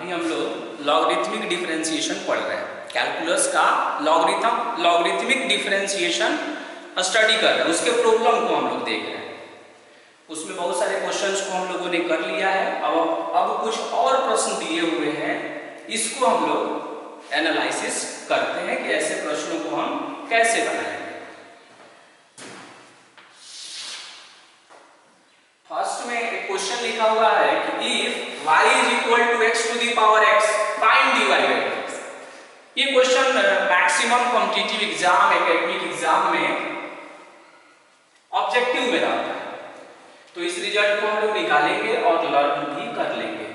अभी हम लोग लॉगरिथमिक डिफरेंशिएशन पढ़ रहे हैं। कैलकुलस का लॉगरिथमिक डिफरेंशिएशन स्टडी कर रहे हैं, उसके प्रॉब्लम को हम लोग देख रहे हैं। उसमें बहुत सारे क्वेश्चंस को हम लोगों ने कर लिया है। अब कुछ और प्रश्न दिए हुए हैं, इसको हम लोग एनालिसिस करते हैं कि ऐसे प्रश्नों को हम कैसे बनाएंगे। फर्स्ट में एक क्वेश्चन लिखा हुआ है कि if y is equal to x to the power x find dy by dx। ये question maximum competitive exam, academic exam में ऑब्जेक्टिव में आता है, तो इस रिजल्ट को हम लोग निकालेंगे और लर्न भी कर लेंगे।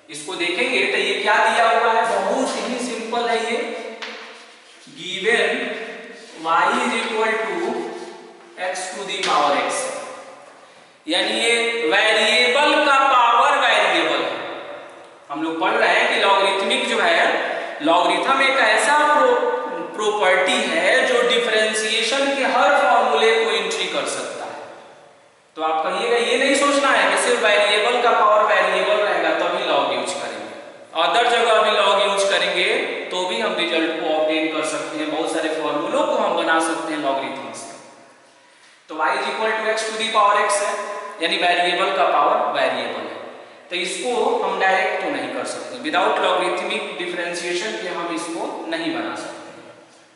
इसको देखेंगे तो ये क्या दिया हुआ है, बहुत ही सिंपल है। ये given y is equal to x to the power x, यानी ये वेरिएबल का पावर वेरिएबल है। हम लोग पढ़ रहे हैं कि लॉगरिथमिक जो है, लॉगरिथम एक ऐसा प्रॉपर्टी है जो डिफरेंशिएशन के हर फॉर्मूले को एंट्री कर सकता है। तो आप कहिएगा ये नहीं सोचना है कि सिर्फ वेरिएबल का पावर वेरिएबल रहेगा तभी लॉग यूज करेंगे, अदर जगह भी लॉग यूज करेंगे तो भी हम रिजल्ट को ऑब्टेन कर सकते हैं। बहुत सारे फॉर्मूलों को हम बना सकते हैं लॉगरिथम से। तो y is equal to x to the power x है, यानी वेरिएबल का पावर वेरिएबल है। तो इसको हम डायरेक्ट तो नहीं कर सकते, विदाउट लॉगरिथमिक डिफरेंशिएशन के हम इसको नहीं बना सकते।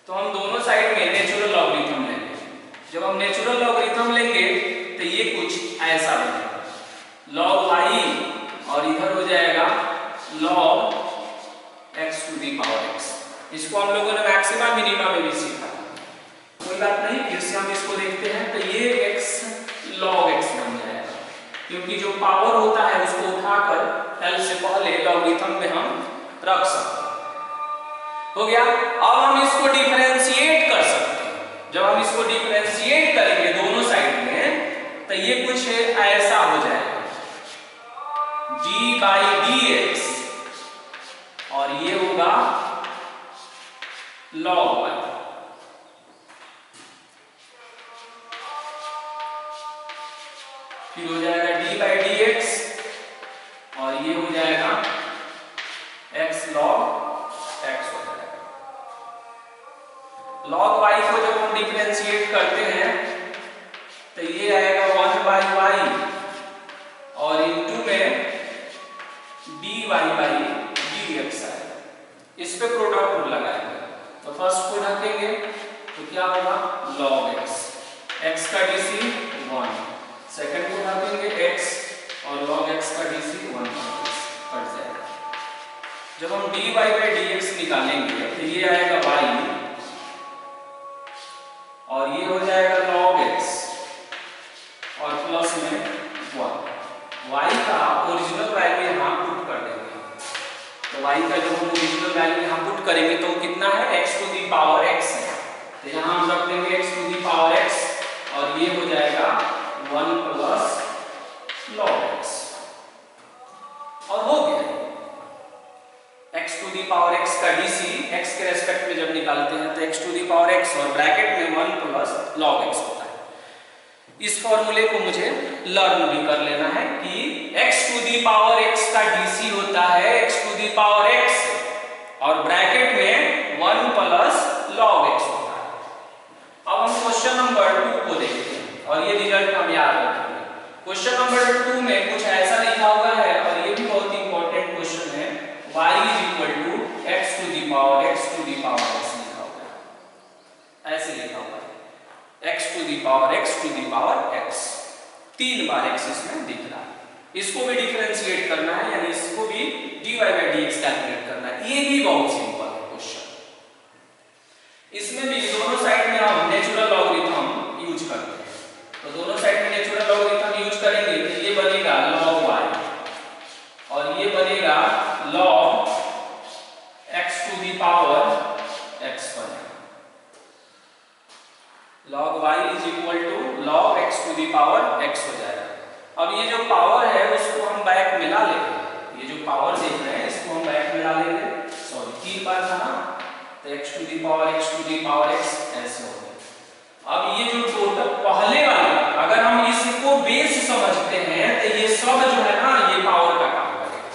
तो हम दोनों साइड में नेचुरल लॉगरिथम लेंगे। जब हम नेचुरल लॉगरिथम लेंगे तो ये कुछ ऐसा बनेगा, log y और इधर हो जाएगा log x to the power x। इसको हम लोगों ने मैक्सिमा मिनिमा में भी सीखा, कोई बात नहीं, फिर से हम इसको देखते हैं। तो ये x log x बन जाएगा, क्योंकि जो पावर होता है उसको उठाकर l से पहले लॉगरिथम में हम रख सकते हैं। हो गया। अब हम इसको डिफरेंशिएट कर सकते हैं। जब हम इसको डिफरेंशिएट करेंगे दोनों साइड में तो ये कुछ ऐसा हो जाएगा, d बाई dx, और ये होगा log y। फिर हो जाएगा d बाई dx और ये हो जाएगा x log x हो जाएगा। log y को जब हम डिफरेंशिएट करते हैं तो ये आएगा 1 बाई y और इनटू में dy बाई dx आएगा। इस पे प्रोडक्ट रूल लगाएंगे। तो फर्स्ट को ढकेंगे तो क्या होगा log x, x का dc 1, सेकंड को ढकेंगे x और log x का dc 1 कट जाएगा। जब हम dy बाई dx निकालेंगे तो ये आएगा y और ये हो जाएगा log x और प्लस में 1। y का ओरिजिनल वैल्यू यहाँ पुट कर देंगे। तो y का जब हम ओरिजिनल वैल्यू यहाँ पुट करेंगे तो कितना है, x to the power x है। तो यहाँ हम रख देंगे x to the power x और ये हो जाएगा 1 प्लस log x, और हो गया। x to the power x का dc x के रेस्पेक्ट में जब निकालते हैं तो x to the power x और ब्रैकेट में 1 प्लस log x होता है। इस फॉर्मूले को मुझे लर्न भी कर लेना है कि x to the power x का dc होता है x to the power x और ब्रैकेट में 1 प्लस log x होता है। अब हम क्वेश्चन नंबर 2 को देखते हैं और ये रिजल्ट हम याद रखेंगे। क्वेश्चन नंबर 2 में कुछ ऐसा लिखा हुआ है और ये भी बहुत इंपॉर्टेंट क्वेश्चन है, y is equal to x to the power x to the power x लिखा हुआ है, ऐसे लिखा हुआ है x to the power x to the power x, 3 बार x इसमें दिख रहा है। इसको भी डिफरेंशिएट करना है, यानी इसको भी dy बाई dx कैलकुलेट करना है। ये भी बहुत सिंपल है क्वेश्चन। इसमें भी दोनों साइड में हम नेचुरल लॉगरिथम यूज करते हैं। तो दोनों साइड में नेचुरल लॉगरिथम यूज करेंगे तो ये बनेगा log y और ये बनेगा log x to the power x बनेगा। log y is equal to log x to the power x हो जाएगा। अब ये जो पावर है उसको हम बैक में ला लेंगे, ये जो पावर देख रहे हैं इसको हम बैक में ला लेंगे, सॉरी 3 बार था ना, तो x to the power x to the power x ऐसे हो गया। अब ये जो टोटल पहले वाला, अगर हम इसको बेस समझते हैं तो ये सब जो है ना ये पावर का काम करेगा।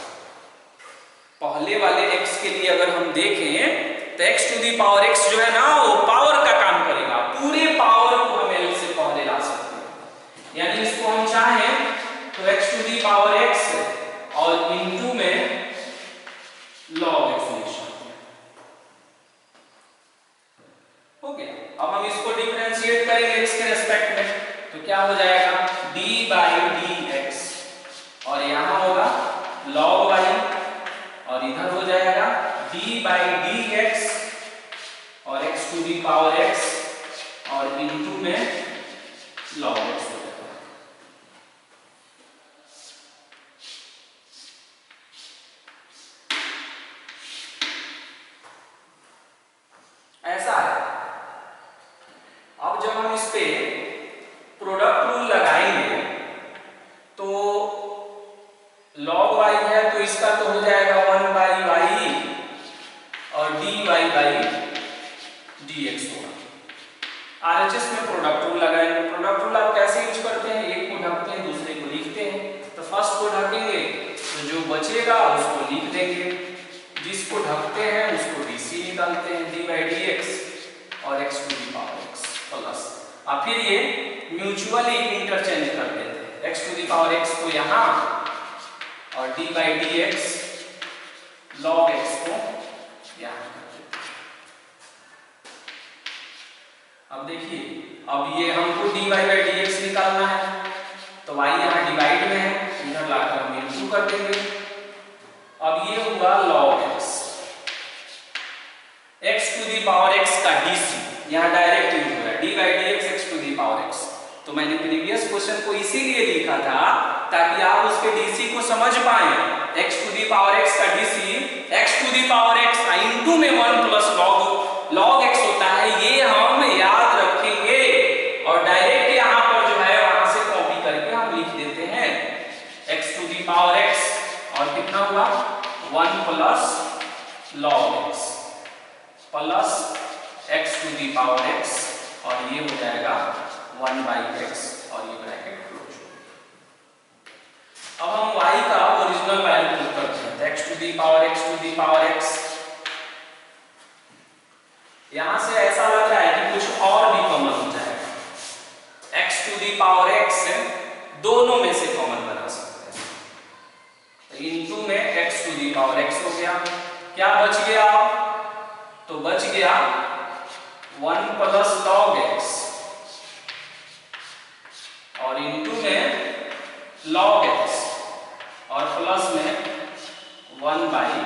जो है ना वो पावर का काम करेगा, पूरे पावर को हम L से पहले ला सकते हैं। यानी इसको हम चाहें तो x to the power x और इनटू में log x लिख सकते हैं। हो गया। अब हम इसको डिफरेंशिएट करेंगे x के रेस्पेक्ट में, तो क्या हो जाएगा d बाई dx और यहां होगा log y और इधर हो जाएगा d बाई dx और x to the power x और इनटू में log x हो जाएगा। ऐसा है। अब जब हम इस पे प्रोडक्ट रूल लगाएंगे तो log y है तो इसका तो हो जाएगा 1 बाई y और dy बाई dx होगा। RHS में प्रोडक्ट रूल लगाएंगे। प्रोडक्ट रूल आप कैसे यूज करते हैं, एक को ढकते हैं दूसरे को लिखते हैं। तो फर्स्ट को ढकेंगे तो जो बचेगा उसको लिख देंगे, जिसको ढकते हैं उसको dc निकालते हैं d बाई dx और x to the power x plus, और फिर ये म्यूचुअली इंटरचेंज कर देते हैं, x to the power x को यहाँ और d by dx log x को यहाँ कर देते हैं। अब देखिए, अब ये हमको dy बाई dx निकालना है तो y यहाँ डिवाइड में है, इधर लाकर हम इनटू कर देंगे। अब ये हुआ log x to the power x का dc, यहाँ डायरेक्ट यूज हो रहा है d by dx x to the power x। तो मैंने प्रीवियस क्वेश्चन को इसीलिए लिखा था ताकि आप उसके dc को समझ पाएं। x to the power x का dc x to the power x का इनटू में 1 प्लस log x होता है, ये हम याद रखेंगे और डायरेक्ट यहाँ पर जो है वहां से कॉपी करके हम लिख देते हैं x to the power x और कितना हुआ 1 plus log x plus x to the power x और ये हो जाएगा 1 बाई x और ये ब्रैकेट क्लोज। अब हम y का ओरिजिनल वैल्यू पुट करते हैं, x to the power x। यहां से ऐसा लग रहा है कि कुछ और भी कॉमन हो जाएगा, x to the power x दोनों में से कॉमन बना सकते हैं, तो इनटू में x to the power x हो गया। क्या बच गया, तो बच गया 1 प्लस log x और इनटू में log x और प्लस में 1 बाई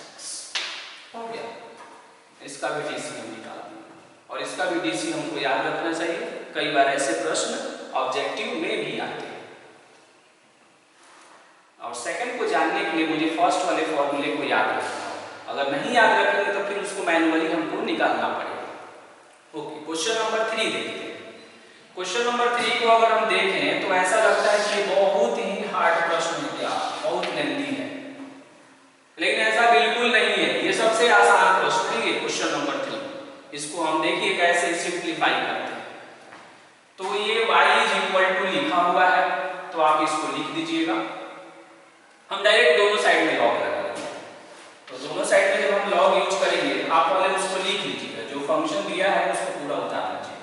x हो गया। इसका भी डीसी हम निकाल देंगे और इसका भी डीसी हमको याद रखना चाहिए, कई बार ऐसे प्रश्न ऑब्जेक्टिव में भी आते हैं। और सेकंड को जानने के लिए मुझे फर्स्ट वाले फॉर्मूले को याद रखना है, अगर नहीं याद रखेंगे तो फिर उसको मैन्युअली हमको निकालना पड़ेगा। ओके, क्वेश्चन नंबर 3 देखते हैं। क्वेश्चन नंबर 3 को अगर हम देखें तो ऐसा लगता है कि बहुत ही हार्ड प्रश्न है, क्या बहुत लेंथी है, लेकिन ऐसा बिल्कुल नहीं है। ये सबसे आसान प्रश्न है ये क्वेश्चन नंबर 3। इसको हम देखिए कैसे सिंप्लीफाई करते हैं। तो ये y इज इक्वल टू लिखा हुआ है तो आप इसको लिख दीजिएगा। हम डायरेक्ट दोनों साइड में लॉग लगा देंगे, तो दोनों साइड में जब हम लॉग यूज करेंगे आप वाले उसको लिख लीजिएगा, जो फंक्शन दिया है उसको पूरा उतार लीजिए।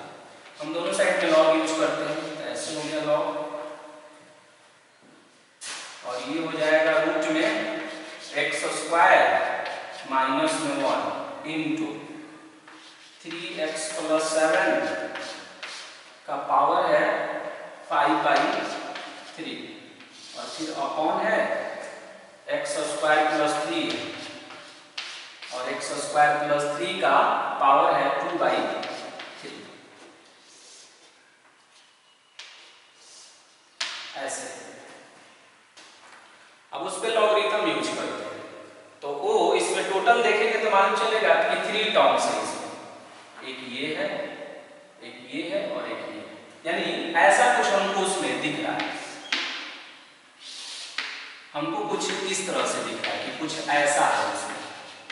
हम दोनों साइड में लॉग यूज करते हैं, तो ऐसे हो गया लॉग और ये हो जाएगा रूट में x स्क्वायर माइनस में 1 इंटू 3x प्लस 7 का पावर है 5 बाई 3 और फिर अपॉन है x स्क्वायर प्लस 3 और x स्क्वायर प्लस 3 का पावर है 2 बाई 3। ऐसे अब उस पे लॉगरिथम यूज करते हैं, तो ओ इसमें टोटल देखेंगे तो मालूम चलेगा कि 3 टर्म्स है इसमें, एक ये है, एक ये है और एक ये, यानी ऐसा कुछ हमको उसमें दिख रहा है। हमको कुछ इस तरह से दिख रहा है कि कुछ ऐसा है उसमें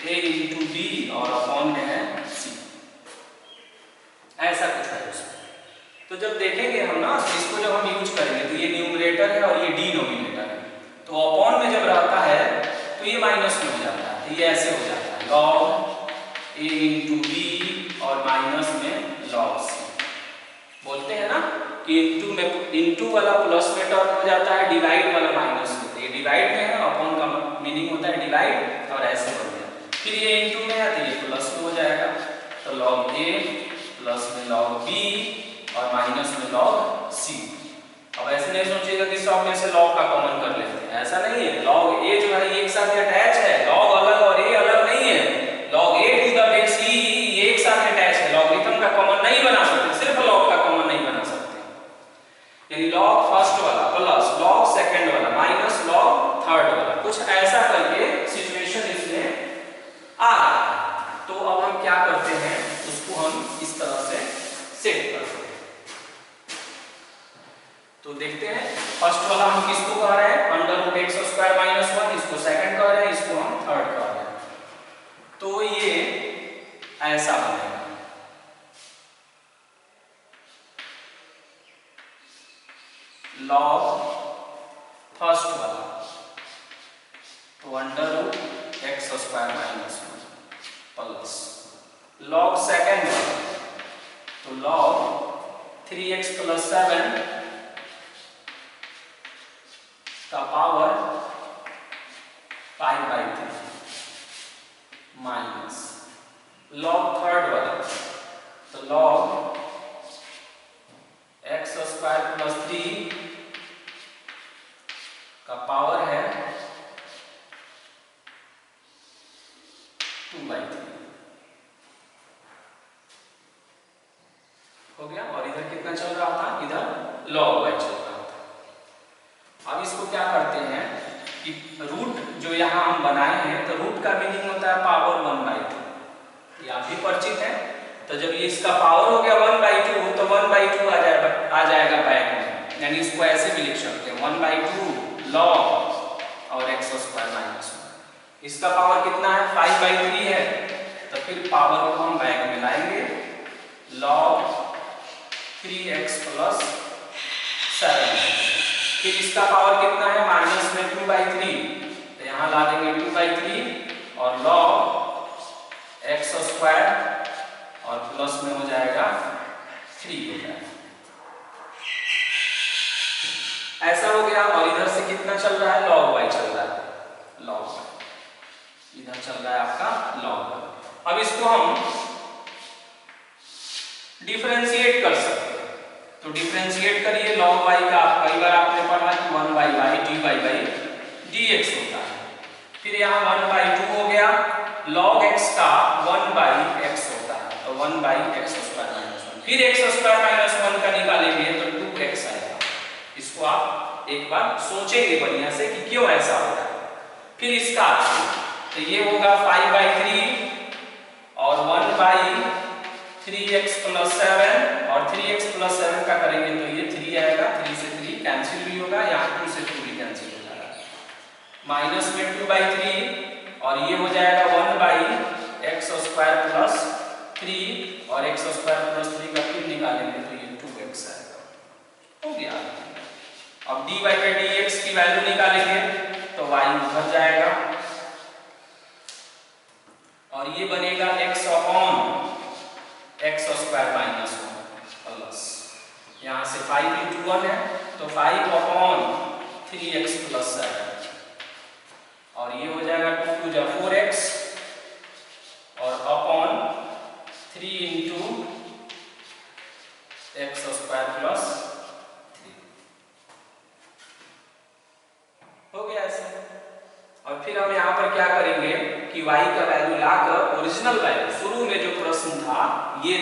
a इंटू बी और अपॉन में है c, ऐसा कुछ है उसमें। तो जब देखेंगे हम ना, इसको जब हम यूज करेंगे तो ये न्यूमरेटर है और ये डिनोमिनेटर है, तो अपॉन में जब रहता है तो ये माइनस में हो जाता है, तो ये ऐसे हो जाता है log a into B minus में लॉग सी। बोलते हैं ना कि इंटू वाला प्लस में टर्न हो जाता है, डिवाइड वाला माइनस में। तो ये डिवाइड में है, अपॉन का मीनिंग होता है डिवाइड, और ऐसे बन गया। फिर ये इंटू में है तो ये प्लस में हो जाएगा, तो लॉग ए प्लस में लॉग बी और माइनस में लॉग सी। अब ऐसे नहीं सोचिएगा कि सब में से लॉग का कॉमन कर लेते हैं, ऐसा नहीं है। लॉग ए जो है ये एक साथ अटैच है, लॉग अलग और ए अलग नहीं है। Log A to the base E ये एक साथ अटैच है, लॉगरिथम का कॉमन नहीं बना सकते, सिर्फ लॉग का कॉमन नहीं बना सकते। यानी लॉग फर्स्ट वाला प्लस लॉग सेकंड वाला माइनस लॉग थर्ड वाला, कुछ ऐसा करके सिचुएशन इसमें आ रहा है। तो अब हम क्या करते हैं, उसको हम इस तरह से सेट करते हैं। तो देखते हैं फर्स्ट वाला हम किसको कह रहे हैं, under root x square minus 1, इसको सेकंड कह रहे हैं, इसको हम थर्ड कह रहे हैं। तो ये ऐसा बनेगा, लॉग फर्स्ट वाला तो under root x square minus 1 plus log second वाला तो लॉग 3x प्लस 7 का पावर 5/3 माइनस लॉग थर्ड वाला तो लॉग एक्स स्क्वायर प्लस 3 का पावर है 2/3 हो गया। और इधर कितना चल रहा था, इधर लॉग y चल रहा था। अब इसको क्या करते हैं कि रूट जो यहाँ हम बनाए हैं, तो रूट का मीनिंग होता है पावर 1/2, ये आप भी परिचित है। तो जब ये इसका पावर हो गया 1/2 तो 1/2 आ जाएगा बैक में, यानी इसको ऐसे भी लिख सकते हैं 1/2 लॉग और एक्स स्क्वायर माइनस 1। इसका पावर कितना है 5/3 है, तो फिर पावर को हम बैक में लाएंगे लॉग 3x प्लस 7। फिर इसका पावर कितना है माइनस में 2/3, तो यहाँ ला देंगे 2/3 और लॉग एक्स स्क्वायर और प्लस में हो जाएगा 3 हो जाएगा। ऐसा हो गया। और इधर से कितना चल रहा है, log y चल रहा है, log y इधर चल रहा है आपका log y। अब इसको हम डिफरेंशिएट कर सकते हैं, तो डिफरेंशिएट करिए log y का। कई बार आपने पढ़ा कि 1/y dy/dx होता है। फिर यहाँ 1/2 हो गया, log x का 1/x होता है, तो 1/x स्क्वायर माइनस 1। फिर x स्क्वायर माइनस 1 का निकालेंगे तो 2x आएगा। इसको आप एक बार सोचेंगे बढ़िया से कि क्यों ऐसा हो रहा है। फिर इसका तो ये होगा 5/3 और 1/3x प्लस 7 और 3x प्लस 7 का करेंगे तो ये 3 आएगा, 3 से 3 कैंसिल भी होगा, यहाँ 2 से 2 भी कैंसिल हो जाएगा, माइनस में 2/3 और ये हो जाएगा 1/x स्क्वायर प्लस 3 और x स्क्वायर प्लस 3 का फिर निकालेंगे तो ये 2x आएगा। हो गया। अब dy/dx की वैल्यू निकालेंगे तो y उधर जाएगा और ये बनेगा x upon x square minus 1 plus यहाँ से 5 × 1 है तो 5 अपॉन 3x प्लस 7 और ये हो जाएगा 2 × 4x और अपॉन 3 × x स्क्वायर प्लस 3 हो गया ऐसे। और फिर हम यहाँ पर क्या करेंगे कि y का वैल्यू लाकर ओरिजिनल वैल्यू शुरू में जो प्रश्न था ये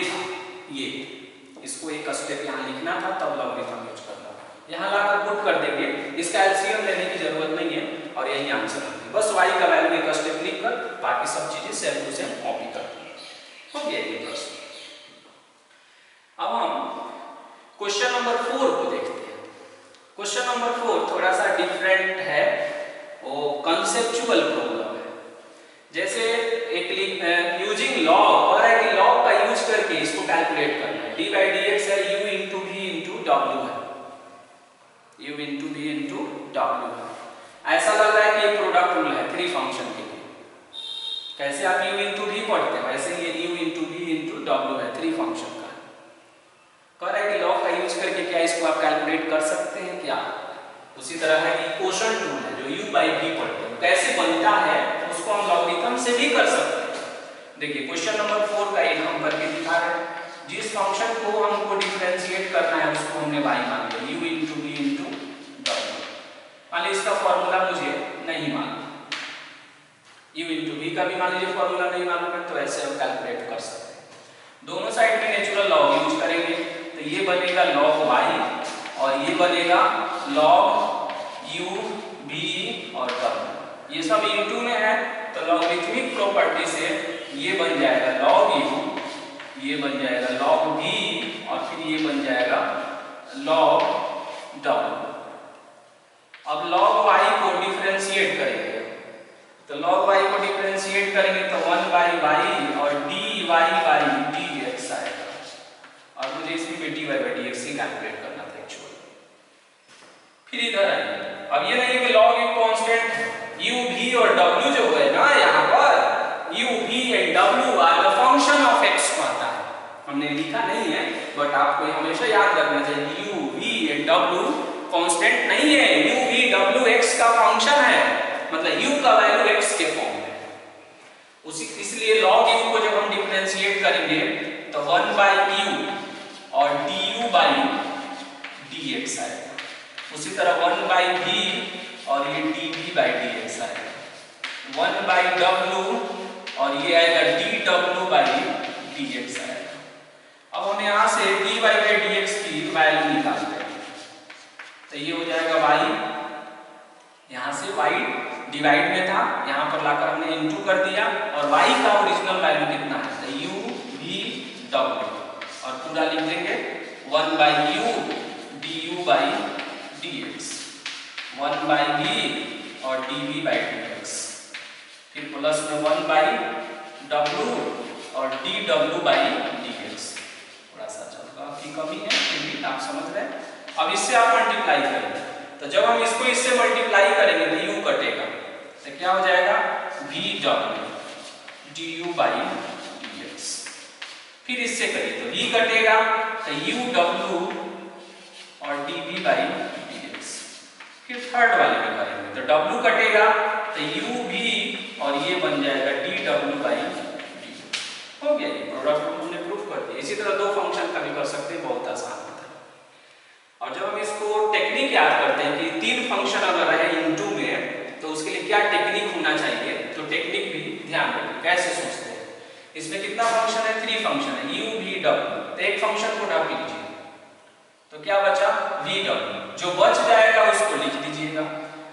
इसको एक स्टेप यहाँ लिखना था, तब लॉगरिथम यूज करना था, यहाँ लाकर पुट कर देंगे। इसका एलसीएम लेने की जरूरत नहीं है और यही आंसर होगी। बस y का वैल्यू एक स्टेप लिख कर बाकी सब चीजें सेम टू सेम कॉपी कर देंगे। हो गया ये प्रश्न। अब हम क्वेश्चन नंबर 4 को देखते हैं। क्वेश्चन नंबर 4 थोड़ा सा डिफरेंट है, वो कंसेप्चुअल प्रॉब्लम है। जैसे एक यूजिंग लॉग और है कि लॉग का यूज करके इसको कैलकुलेट करना है। dy/dx है u × v × w है, u × v × w है। ऐसा लग रहा है कि ये प्रोडक्ट रूल है 3 फंक्शन के लिए। कैसे आप u × v पढ़ते हैं वैसे ये u × v × w है, 3 फंक्शन का। कह रहा है कि लॉग का यूज करके क्या इसको आप कैलकुलेट कर सकते हैं क्या? उसी तरह है कि क्वोशंट रूल है जो u बाई v पढ़ते हैं, कैसे बनता है उसको हम लॉगरिथम से भी कर सकते हैं। देखिए क्वेश्चन नंबर 4 का एक हम करके दिखा रहे हैं। जिस फंक्शन को हमको डिफरेंशिएट करना है उसको हमने y मान लिया, u into v into w। मान लीजिए इसका फॉर्मूला मुझे नहीं मालूम, u इंटू v का भी मान लीजिए फॉर्मूला नहीं मालूम है, तो ऐसे हम कैलकुलेट कर सकते हैं। दोनों साइड में नेचुरल लॉग यूज करेंगे तो ये बनेगा log y और ये बनेगा log u v और w। ये सब इंटू में है तो लॉगरिथमिक प्रॉपर्टी से ये बन जाएगा log u, ये बन जाएगा log v और फिर ये बन जाएगा log w। अब log y को डिफरेंशिएट करेंगे तो log y को डिफरेंशिएट करेंगे तो 1 बाई y और dy बाई dx आएगा और मुझे इसमें भी dy by dx he calculate करना था एक्चुअली। फिर इधर आइए, अब ये नहीं कि log एक कांस्टेंट u v और w जो है ना यहाँ पर u v and w are the function of x कहता है, हमने लिखा नहीं है बट आपको हमेशा याद रखना चाहिए u v and w constant नहीं है, u v w x का फंक्शन है, मतलब u का वैल्यू x के फॉर्म में। उसी इसलिए log u को जब हम डिफरेंशिएट करेंगे तो 1 बाई u और du बाई dx आएगा। उसी तरह 1 बाई v और ये dv बाई dx आएगा, 1 बाई w और ये आएगा dw बाई dx आएगा। अब हम यहाँ से dy बाई dx की वैल्यू निकालते हैं तो ये हो जाएगा y, यहाँ से y डिवाइड में था, यहाँ पर लाकर हमने इनटू कर दिया और y का ओरिजिनल वैल्यू कितना है तो u v w और पूरा लिख देंगे 1 by u du by dx, 1 by v और dv बाई dx, फिर प्लस में 1 बाई w और dw बाई dx। थोड़ा सा जगह की कमी है फिर भी आप समझ रहे हैं। अब इससे आप मल्टीप्लाई करेंगे तो जब हम इसको इससे मल्टीप्लाई करेंगे तो u कटेगा तो क्या हो जाएगा vw du बाई dx। फिर इससे करिए तो v कटेगा तो uw और dv बाई dx। फिर थर्ड वाले में करेंगे तो w कटेगा तो uv और ये बन जाएगा dw बाई dx। हो गया, ये प्रोडक्ट हमने प्रूफ कर दिया। इसी तरह दो फंक्शन का भी कर सकते हैं, बहुत आसान होता है। और जब हम इसको टेक्निक याद करते हैं कि 3 फंक्शन अगर है इनटू में तो उसके लिए क्या टेक्निक होना चाहिए, तो टेक्निक भी ध्यान रखें कैसे सोचते हैं। इसमें कितना फंक्शन है, 3 फंक्शन है u v w, तो एक फंक्शन को ढक लीजिए तो क्या बचा v w, जो बच जाएगा उसको लिख दीजिएगा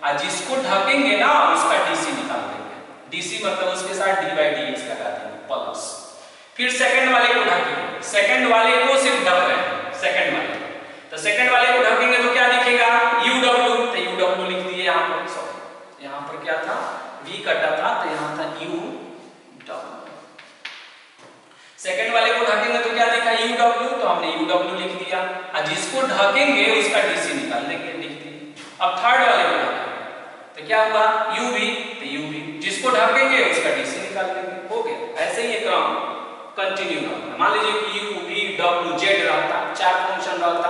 और जिसको ढकेंगे ना उसका dc निकाल देंगे, dc मतलब उसके साथ d बाई dx लगा देंगे प्लस। फिर सेकंड वाले को ढकेंगे, सेकंड वाले को सिर्फ ढक रहे हैं सेकंड वाले, तो सेकंड वाले को ढकेंगे तो क्या दिखेगा uw, तो uw लिख दिए यहाँ पर। सॉरी यहाँ पर क्या था v कटा था तो यहाँ था uw। सेकंड वाले को ढकेंगे तो क्या दिखा uw, तो हमने uw लिख दिया और जिसको ढकेंगे उसका dc निकाल देंगे, लिख दिया। अब थर्ड वाले को ढकेंगे तो क्या हुआ uv, तो uv जिसको ढकेंगे उसका dc निकाल देंगे, हो गया। ऐसे ही ये क्रम कंटिन्यू करना। मान लीजिए कि u v w z रहता, 4 फंक्शन रहता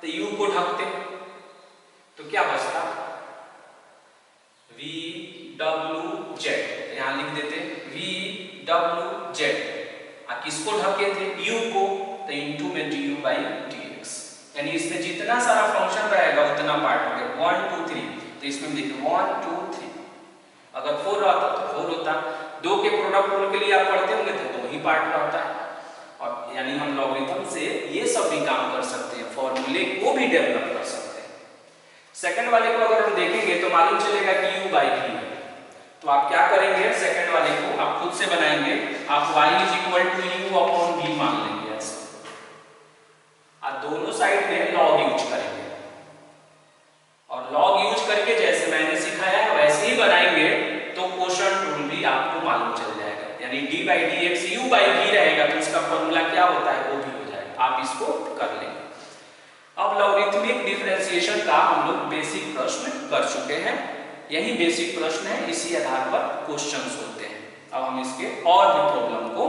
तो u को ढकते तो क्या बचता v w z, तो यहाँ लिख देते v w z। किसको ढके थे u को, तो इनटू में du बाई dx, यानी इसमें जितना सारा फंक्शन रहेगा उतना पार्ट हो गया 1 2 3, तो इसमें देखिए 1 2 3, अगर 4 रहता तो 4 होता, 2 के प्रोडक्ट रूल के लिए आप पढ़ते होंगे तो 2 ही पार्ट रहता है। और यानी हम लॉगरिथम से ये सब भी काम कर सकते हैं, फॉर्मूले को भी डेवलप कर सकते हैं। सेकंड वाले को अगर हम देखेंगे तो मालूम चलेगा कि u बाई v है, तो आप क्या करेंगे सेकंड वाले को आप खुद से बनाएंगे, आप y is equal to u upon v मान लेंगे ऐसे, और दोनों साइड में log यूज करेंगे और log यूज करके जैसे मैंने सिखाया है वैसे ही बनाएंगे तो क्वोशंट रूल भी आपको मालूम चल जाएगा, यानी d by dx u by v रहेगा तो इसका फॉर्मूला क्या होता है वो भी हो जाएगा, आप इसको कर लेंगे। अब लॉगरिथमिक डिफरेंशिएशन का हम लोग बेसिक प्रश्न कर चुके हैं, यही बेसिक प्रश्न है, इसी आधार पर क्वेश्चंस होते हैं। अब हम इसके और भी प्रॉब्लम को